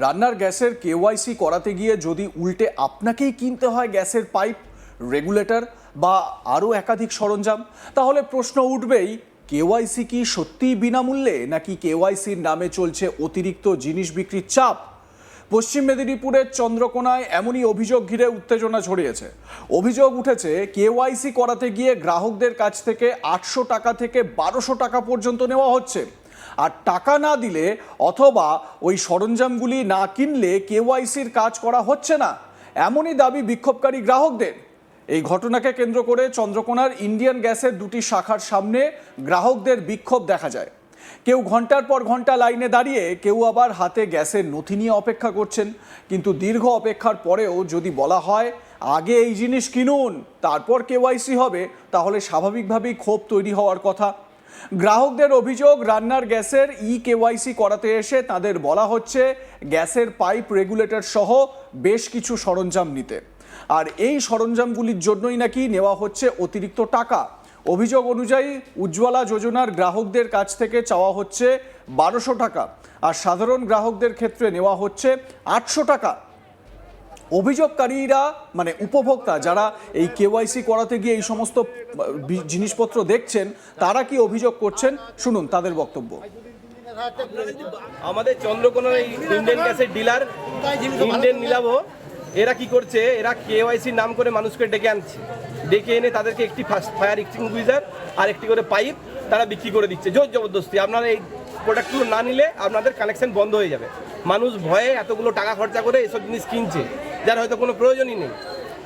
রান্নার গ্যাসের কেওয়াইসি করাতে গিয়ে যদি উল্টে আপনাকেই কিনতে হয় গ্যাসের পাইপ, রেগুলেটর বা আরও একাধিক সরঞ্জাম, তাহলে প্রশ্ন উঠবেই, কেওয়াইসি কি সত্যিই বিনামূল্যে, নাকি কেওয়াইসির নামে চলছে অতিরিক্ত জিনিস বিক্রির চাপ? পশ্চিম মেদিনীপুরের চন্দ্রকোনায় এমনই অভিযোগ ঘিরে উত্তেজনা ছড়িয়েছে। অভিযোগ উঠেছে কেওয়াইসি করাতে গিয়ে গ্রাহকদের কাছ থেকে 800 টাকা থেকে 1200 টাকা পর্যন্ত নেওয়া হচ্ছে, আর টাকা না দিলে অথবা ওই সরঞ্জামগুলি না কিনলে কেওয়াইসির কাজ করা হচ্ছে না, এমনই দাবি বিক্ষোভকারী গ্রাহকদের। এই ঘটনাকে কেন্দ্র করে চন্দ্রকোনার ইন্ডিয়ান গ্যাসের দুটি শাখার সামনে গ্রাহকদের বিক্ষোভ দেখা যায়। কেউ ঘন্টার পর ঘন্টা লাইনে দাঁড়িয়ে, কেউ আবার হাতে গ্যাসের নথি নিয়ে অপেক্ষা করছেন। কিন্তু দীর্ঘ অপেক্ষার পরেও যদি বলা হয় আগে এই জিনিস কিনুন তারপর কেওয়াইসি হবে, তাহলে স্বাভাবিকভাবেই ক্ষোভ তৈরি হওয়ার কথা। গ্রাহকদের অভিযোগ, রান্নার গ্যাসের কেওয়াইসি করাতে এসে তাদের বলা হচ্ছে গ্যাসের পাইপ, রেগুলেটর সহ বেশ কিছু সরঞ্জাম নিতে, আর এই সরঞ্জামগুলির জন্যই নাকি নেওয়া হচ্ছে অতিরিক্ত টাকা। অভিযোগ অনুযায়ী উজ্জ্বলা যোজনার গ্রাহকদের কাছ থেকে চাওয়া হচ্ছে 1200 টাকা, আর সাধারণ গ্রাহকদের ক্ষেত্রে নেওয়া হচ্ছে 800 টাকা। অভিযোগকারীরা মানে উপভোক্তা যারা এই কেওয়াইসি করাতে গিয়ে এই সমস্ত জিনিসপত্র দেখছেন, তারা কি অভিযোগ করছেন, শুনুন তাদের বক্তব্য। আমাদের চন্দ্রকোনার এই ইন্ডিয়ান গ্যাসের ডিলার ইন্ডিয়ান নিলাভো, এরা কি করছে, এরা কেওয়াইসির নাম করে মানুষকে ডেকে আনছে, ডেকে এনে তাদেরকে একটি ফায়ার এক্সটিংগুইজার আর একটি করে পাইপ তারা বিক্রি করে দিচ্ছে জোর জবরদস্তি। আপনারা এই প্রোডাক্টগুলো না নিলে আপনাদের কানেকশন বন্ধ হয়ে যাবে। মানুষ ভয়ে এতগুলো টাকা খরচা করে এসব জিনিস কিনছে, যার হয়তো কোনো প্রয়োজনই নেই,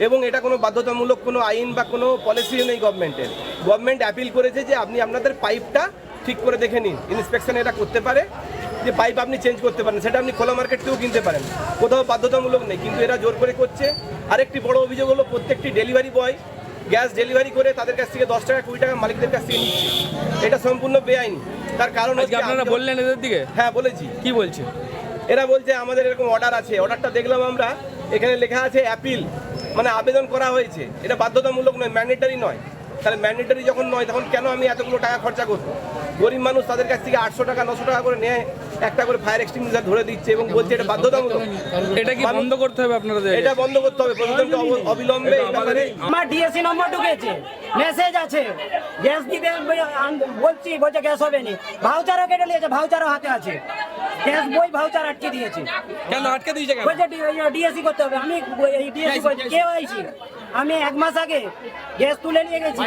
এবং এটা কোনো বাধ্যতামূলক কোনো আইন বা কোনো পলিসিও নেই গভর্নমেন্টের। গভর্নমেন্ট অ্যাপিল করেছে যে আপনি আপনাদের পাইপটা ঠিক করে দেখে নিন, ইন্সপেকশন এটা করতে পারে যে পাইপ আপনি চেঞ্জ করতে পারেন, সেটা আপনি খোলা মার্কেট থেকেও কিনতে পারেন, কোথাও বাধ্যতামূলক নেই, কিন্তু এরা জোর করে করছে। আরেকটি বড় অভিযোগ হলো, প্রত্যেকটি ডেলিভারি বয় গ্যাস ডেলিভারি করে তাদের কাছ থেকে 10 টাকা 20 টাকা মালিকদের কাছ থেকে নিচ্ছে, এটা সম্পূর্ণ বেআইনি। তার কারণ হচ্ছে আপনারা বললেন এদের দিকে? হ্যাঁ বলেছি। কি বলছে? এরা বলছে আমাদের এরকম অর্ডার আছে, অর্ডারটা দেখলাম আমরা, এখানে লেখা আছে অ্যাপিল, মানে আবেদন করা হয়েছে, এটা বাধ্যতামূলক নয়, ম্যান্ডেটারি নয়। তাহলে ম্যান্ডেটারি যখন নয়, তখন কেন আমি এতগুলো টাকা খরচা করবো? গরিব মানুষ তাদের কাছ থেকে 800 টাকা 900 টাকা করে নিয়ে একটা করে ফায়ার এক্সটিংগুইজার ধরে দিচ্ছে এবং বলছে এটা বাধ্যতামূলক। এটা কি বন্ধ করতে হবে আপনাদের? এটা বন্ধ করতে হবে প্রশাসনকে অবিলম্বে। আমার ডিএসসি নম্বর ঢুকেছে, মেসেজ আছে, গ্যাস দিতে বলছি, বলছে গ্যাস হবে না, ভাউচারও কেটে নিয়েছে, ভাউচারও হাতে আছে, গ্যাস বই ভাউচার আটকে দিয়েছে। কেন আটকে দিয়েছে? কেন বলছে ডিএসসি করতে হবে। আমি এই ডিএসসি করছি, কেওয়াইসি আমি 1 মাস আগে গ্যাস তুলে নিয়ে গেছি,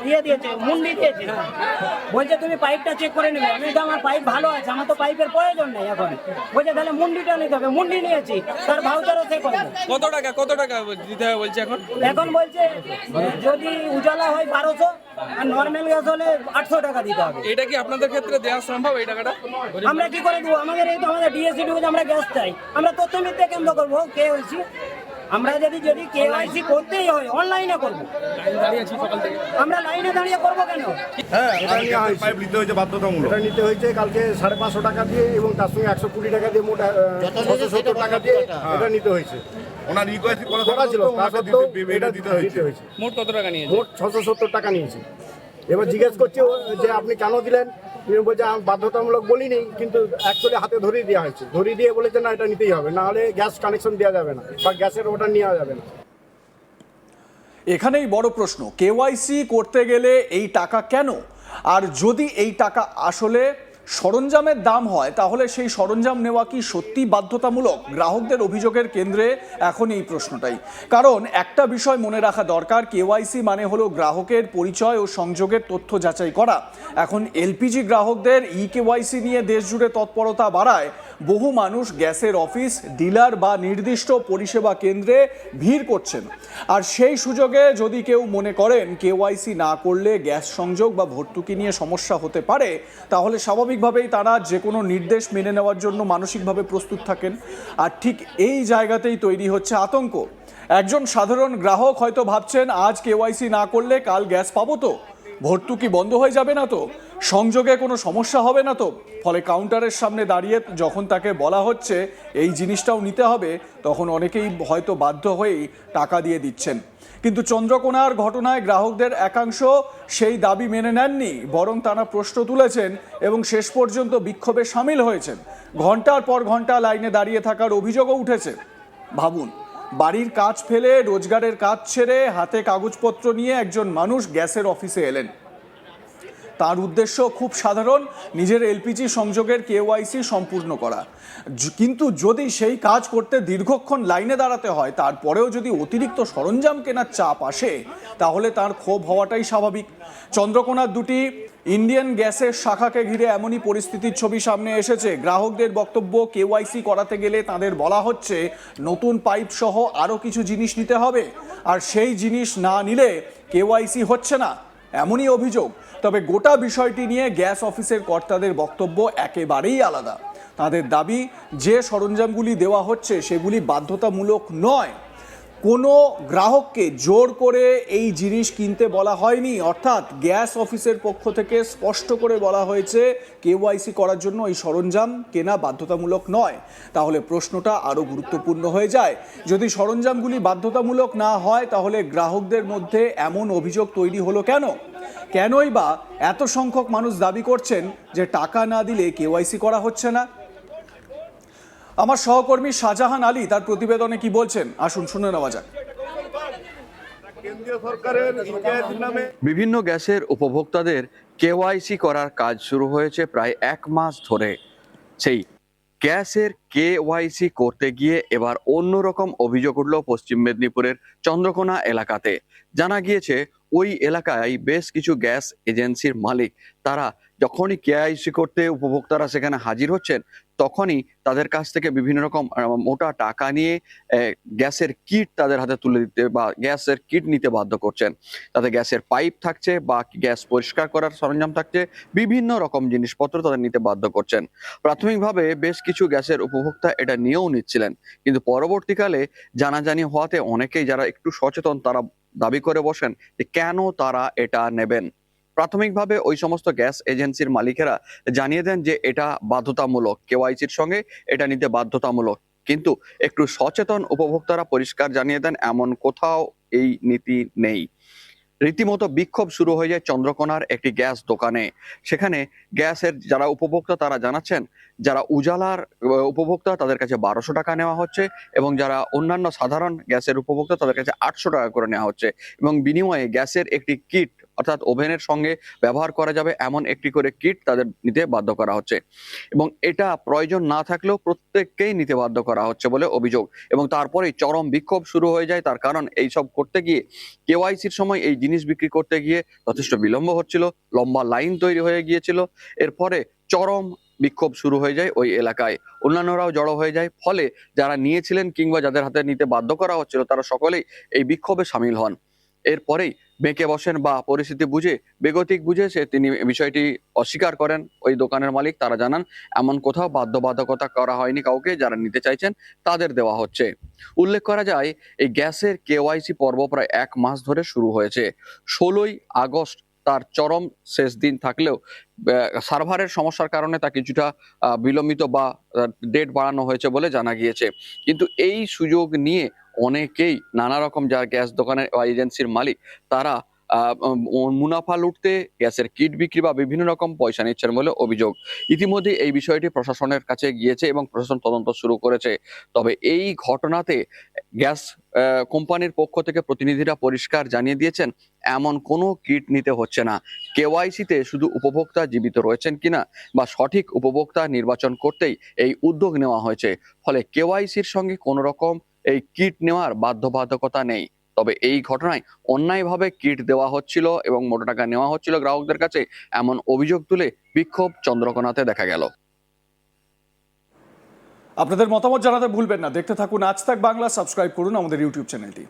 দিয়ে দিয়েছে, মুন্ডি দিয়েছে, বলছে তুমি পাইপটা চেক করে নেবে। আমি তো আমার পাইপ ভালো আছে, আমার তো পাইপের প্রয়োজন নেই এখন। বলছে তাহলে মুন্ডিটা নিতে হবে, মুন্ডি নিয়েছি, তার ভাউচারও চেক করবে। কত টাকা দিতে হবে বলছে এখন বলছে যদি উজালা হয় 1200 আর নর্মাল গ্যাস হলে 800 টাকা দিতে হবে। এটা কি আপনাদের ক্ষেত্রে দেওয়া সম্ভব এই টাকাটা? আমরা কি করে দেবো? আমাদের এই তো আমাদের ডিএসসি ঢুকেছে, আমরা গ্যাস চাই, আমরা তথ্য মিথ্যে কেন্দ্র করবো কেওয়াইসি। আমরা যদি কেওয়াইসি করতেই হয় অনলাইনে করবো, আমরা লাইনে দাঁড়িয়ে করবো কেন? হ্যাঁ, পাইপ নিতে হয়েছে বাধ্যতামূলক। এটা নিতে হয়েছে কালকে 550 টাকা দিয়ে, এবং তার সঙ্গে 120 টাকা দিয়ে, মোট 670 টাকা দিয়ে এটা নিতে হয়েছে। ওনার রিকোয়েস্ট করা ছিল, তা সত্ত্বেও এটা দিতে হয়েছে। মোট কত টাকা নিয়েছে? মোট 670 টাকা নিয়েছে। এবার জিজ্ঞেস করছে যে আপনি কেন দিলেন? বলছে আমি বাধ্যতামূলক বলিনি, কিন্তু অ্যাকচুয়ালি হাতে ধরিয়ে দেওয়া হয়েছে, ধরিয়ে দিয়ে বলেছে না এটা নিতেই হবে, না হলে গ্যাস কানেকশন দেওয়া যাবে না বা গ্যাসের অর্ডার নেওয়া যাবে না। এখানেই বড় প্রশ্ন, কেওয়াইসি করতে গেলে এই টাকা কেন? আর যদি এই টাকা আসলে সরঞ্জামের দাম হয়, তাহলে সেই সরঞ্জাম নেওয়া কি সত্যি বাধ্যতামূলক? গ্রাহকদের অভিযোগের কেন্দ্রে এখন এই প্রশ্নটাই। কারণ একটা বিষয় মনে রাখা দরকার, কেওয়াইসি মানে হলো গ্রাহকের পরিচয় ও সংযোগের তথ্য যাচাই করা। এখন এলপিজি গ্রাহকদের কেওয়াইসি নিয়ে দেশ জুড়ে তৎপরতা বাড়ায় বহু মানুষ গ্যাসের অফিস, ডিলার বা নির্দিষ্ট পরিষেবা কেন্দ্রে ভিড় করছেন। আর সেই সুযোগে যদি কেউ মনে করেন কেওয়াইসি না করলে গ্যাস সংযোগ বা ভর্তুকি নিয়ে সমস্যা হতে পারে, তাহলে স্বাভাবিকভাবেই তারা যে কোনো নির্দেশ মেনে নেওয়ার জন্য মানসিকভাবে প্রস্তুত থাকেন। আর ঠিক এই জায়গাতেই তৈরি হচ্ছে আতঙ্ক। একজন সাধারণ গ্রাহক হয়তো ভাবছেন আজ কেওয়াইসি না করলে কাল গ্যাস পাবো তো, ভর্তুকি বন্ধ হয়ে যাবে না তো? সংযোগে কোনো সমস্যা হবে না তো? ফলে কাউন্টারের সামনে দাঁড়িয়ে যখন তাকে বলা হচ্ছে এই জিনিসটাও নিতে হবে, তখন অনেকেই হয়তো বাধ্য হয়েই টাকা দিয়ে দিচ্ছেন। কিন্তু চন্দ্রকোনার ঘটনায় গ্রাহকদের একাংশ সেই দাবি মেনে নেননি, বরং তারা প্রশ্ন তুলেছেন এবং শেষ পর্যন্ত বিক্ষোভে সামিল হয়েছেন। ঘন্টার পর ঘন্টা লাইনে দাঁড়িয়ে থাকার অভিযোগও উঠেছে। ভাবুন, বাড়ির কাজ ফেলে, রোজগারের কাজ ছেড়ে, হাতে কাগজপত্র নিয়ে একজন মানুষ গ্যাসের অফিসে এলেন। তার উদ্দেশ্য খুব সাধারণ, নিজের এলপিজি সংযোগের কেওয়াইসি সম্পূর্ণ করা। কিন্তু যদি সেই কাজ করতে দীর্ঘক্ষণ লাইনে দাঁড়াতে হয়, তারপরেও যদি অতিরিক্ত সরঞ্জাম কেনার চাপ আসে, তাহলে তার ক্ষোভ হওয়াটাই স্বাভাবিক। চন্দ্রকোনার দুটি ইন্ডিয়ান গ্যাসের শাখাকে ঘিরে এমনই পরিস্থিতির ছবি সামনে এসেছে। গ্রাহকদের বক্তব্য, কেওয়াইসি করাতে গেলে তাদের বলা হচ্ছে নতুন পাইপ সহ আরও কিছু জিনিস নিতে হবে, আর সেই জিনিস না নিলে কেওয়াইসি হচ্ছে না, এমনই অভিযোগ। তবে গোটা বিষয়টি নিয়ে গ্যাস অফিসের কর্তাদের বক্তব্য একেবারেই আলাদা। তাদের দাবি, যে সরঞ্জামগুলি দেওয়া হচ্ছে সেগুলি বাধ্যতামূলক নয়। কোনো গ্রাহককে জোর করে এই জিনিস কিনতে বলা হয়নি, অর্থাৎ গ্যাস অফিসের পক্ষ থেকে স্পষ্ট করে বলা হয়েছে কেওয়াইসি করার জন্য এই সরঞ্জাম কেনা বাধ্যতামূলক নয়। তাহলে প্রশ্নটা আরও গুরুত্বপূর্ণ হয়ে যায়, যদি সরঞ্জামগুলি বাধ্যতামূলক না হয়, তাহলে গ্রাহকদের মধ্যে এমন অভিযোগ তৈরি হলো কেন? কেনই বা এত সংখ্যক মানুষ দাবি করছেন যে টাকা না দিলে কেওয়াইসি করা হচ্ছে না? আমার সহকর্মী শাহজাহান আলী তার প্রতিবেদনে কি বলছেন, আসুন শুনে নেওয়া যাক। কেন্দ্রীয় সরকারের নামে বিভিন্ন গ্যাসের উপভোক্তাদের কেওয়াইসি করার কাজ শুরু হয়েছে প্রায় 1 মাস ধরে। সেই গ্যাসের কেওয়াইসি করতে গিয়ে এবার অন্যরকম অভিযোগ উঠল পশ্চিম মেদিনীপুরের চন্দ্রকোনা এলাকাতে। জানা গিয়েছে ওই এলাকায় বেশ কিছু গ্যাস এজেন্সির মালিক, তারা যখনই কেওয়াইসি করতে উপভোক্তারা সেখানে হাজির হচ্ছেন, তখনই তাদের কাছ থেকে বিভিন্ন রকম মোটা টাকা নিয়ে গ্যাসের কিট তাদের হাতে তুলে দিতে বা গ্যাসের কিট নিতে বাধ্য করছেন। তাতে গ্যাসের পাইপ থাকছে বা গ্যাস পরিষ্কার করার সরঞ্জাম থাকছে, বিভিন্ন রকম জিনিসপত্র তাদের নিতে বাধ্য করছেন। প্রাথমিকভাবে বেশ কিছু গ্যাসের উপভোক্তা এটা নিয়েও নিচ্ছিলেন, কিন্তু পরবর্তীকালে জানাজানি হওয়াতে অনেকেই যারা একটু সচেতন তারা দাবি করে বসেন যে কেন তারা এটা নেবেন। প্রাথমিকভাবে ওই সমস্ত গ্যাস এজেন্সির মালিকেরা জানিয়ে দেন যে এটা বাধ্যতামূলক, কেওয়াইসির সঙ্গে এটা নিতে বাধ্যতামূলক। কিন্তু একটু সচেতন উপভোক্তারা পরিষ্কার জানিয়ে দেন এমন কোথাও এই নীতি নেই। রীতিমতো বিক্ষোভ শুরু হয়ে যায় চন্দ্রকোনার একটি গ্যাস দোকানে। সেখানে গ্যাসের যারা উপভোক্তা তারা জানাচ্ছেন, যারা উজালার উপভোক্তা তাদের কাছে 1200 টাকা নেওয়া হচ্ছে এবং যারা অন্যান্য সাধারণ গ্যাসের উপভোক্তা তাদের কাছে 800 টাকা করে নেওয়া হচ্ছে, এবং বিনিময়ে গ্যাসের একটি কিট অর্থাৎ ওভেনের সঙ্গে ব্যবহার করা যাবে এমন একটি করে কিট তাদের নিতে বাধ্য করা হচ্ছে, এবং এটা প্রয়োজন না থাকলেও প্রত্যেককেই নিতে বাধ্য করা হচ্ছে বলে অভিযোগ। এবং তারপরেই চরম বিক্ষোভ শুরু হয়ে যায়, তার কারণ এইসব করতে গিয়ে কেওয়াইসির সময় এই জিনিস বিক্রি করতে গিয়ে যথেষ্ট বিলম্ব হচ্ছিল, লম্বা লাইন তৈরি হয়ে গিয়েছিল। এরপরে চরম বিক্ষোভ শুরু হয়ে যায় ওই এলাকায়, অন্যান্যরাও জড়ো হয়ে যায়। ফলে যারা নিয়েছিলেন কিংবা যাদের হাতে নিতে বাধ্য করা হচ্ছিল তারা সকলেই এই বিক্ষোভে সামিল হন। এরপরেই বেঁকে বসেন বা পরিস্থিতি বুঝে বেগতিক বুঝে তিনি বিষয়টি অস্বীকার করেন ওই দোকানের মালিক। তারা জানান এমন কোথাও বাধ্যবাধকতা করা হয়নি কাউকে, যারা নিতে চাইছেন তাদের দেওয়া হচ্ছে। উল্লেখ করা যায় এই গ্যাসের কেওয়াইসি পর্ব প্রায় 1 মাস ধরে শুরু হয়েছে। 16ই আগস্ট তার চরম শেষ দিন থাকলেও সার্ভারের সমস্যার কারণে তা কিছুটা বিলম্বিত বা ডেট বাড়ানো হয়েছে বলে জানা গিয়েছে। কিন্তু এই সুযোগ নিয়ে অনেকেই নানা রকম যারা গ্যাস দোকানের এজেন্সির মালিক তারা মুনাফা লুটতে গ্যাসের কিট বিক্রি বা বিভিন্ন রকম পয়সা নিচ্ছেন বলে অভিযোগ। ইতিমধ্যে এই বিষয়টি প্রশাসনের কাছে গিয়েছে এবং প্রশাসন তদন্ত শুরু করেছে। তবে এই ঘটনাতে গ্যাস কোম্পানির পক্ষ থেকে প্রতিনিধিরা পরিষ্কার জানিয়ে দিয়েছেন এমন কোনো কিট নিতে হচ্ছে না। কেওয়াইসিতে শুধু উপভোক্তা জীবিত রয়েছেন কিনা বা সঠিক উপভোক্তা নির্বাচন করতেই এই উদ্যোগ নেওয়া হয়েছে। ফলে কেওয়াইসির সঙ্গে কোনো রকম এই কিট নেওয়ার বাধ্যবাধকতা নেই। তবে এই ঘটনায় অন্যায়ভাবে কিট দেওয়া হচ্ছিল এবং মোটা টাকা নেওয়া হচ্ছিল গ্রাহকদের কাছে, এমন অভিযোগ তুলে বিক্ষোভ চন্দ্রকোনাতে দেখা গেল। আপনাদের মতামত জানাতে ভুলবেন না। দেখতে থাকুন আজ তাক বাংলা, সাবস্ক্রাইব করুন আমাদের ইউটিউব চ্যানেলটি।